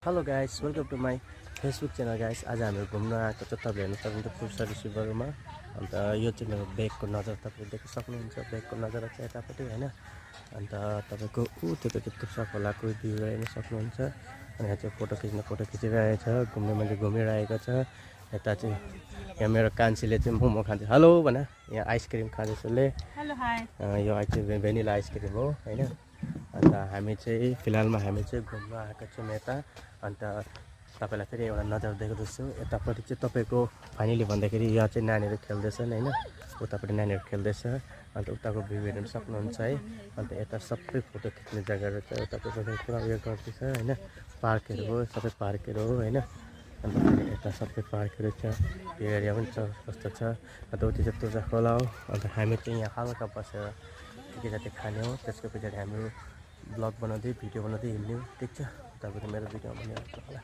Hello guys welcome to my Facebook channel guys. आज हामी घुम्न आएको छ। तपाईँ हेर्न सक्नुहुन्छ फुर्सा रिसिभरमा। अन्त यो चाहिँ मेरो ब्यागको नजर तपाईँ देख्न सक्नुहुन्छ। ब्यागको नजर चाहिँ यतापट्टि होइन। अन्त तपाईँको त्यो चित्तुसा खोलाको भ्यू हेर्न सक्नुहुन्छ। अनि यहाँ चाहिँ फोटो खिचिरहेको छ। घुम्ने मान्छे घुमिरहेको छ। यता चाहिँ यहाँ मेरो कान्छीले चाहिँ मोमो खान्छ। हेलो भन। यहाँ आइसक्रिम खाँदैछ उसले। Hello hi. यो चाहिँ भेनिला आइसक्रिम हो होइन। अन्त हामी चाहिँ फिलहालमा घुम्न आएको छौँ यता। अन्त तपाईँलाई फेरि एउटा नजर देखाउँदैछु। यतापट्टि चाहिँ तपाईँको फाइनली भन्दाखेरि यहाँ चाहिँ नानीहरू खेल्दैछन् होइन। उतापट्टि नानीहरू खेल्दैछ। अन्त उताको भ्यू हेर्न सक्नुहुन्छ है। अन्त यता सबै फोटो खिच्ने जग्गाहरू छ। तपाईँको पुरा उयो गर्दैछ होइन। पार्कहरू हो, सबै पार्कहरू हो होइन। अन्त यता सबै पार्कहरू छ। त्यो एरिया पनि छ कस्तो छ। अन्त उति चाहिँ तुजा खोला हो। अन्त हामी चाहिँ यहाँ हल्का बसेर के जाति खाने हो। त्यसको पछाडि हामी ब्लग बनाउँदै भिडियो बनाउँदै हिँड्ने हो। ठिक छ। तपाईँको मेरो भिडियो बनाइहाल्नु होला।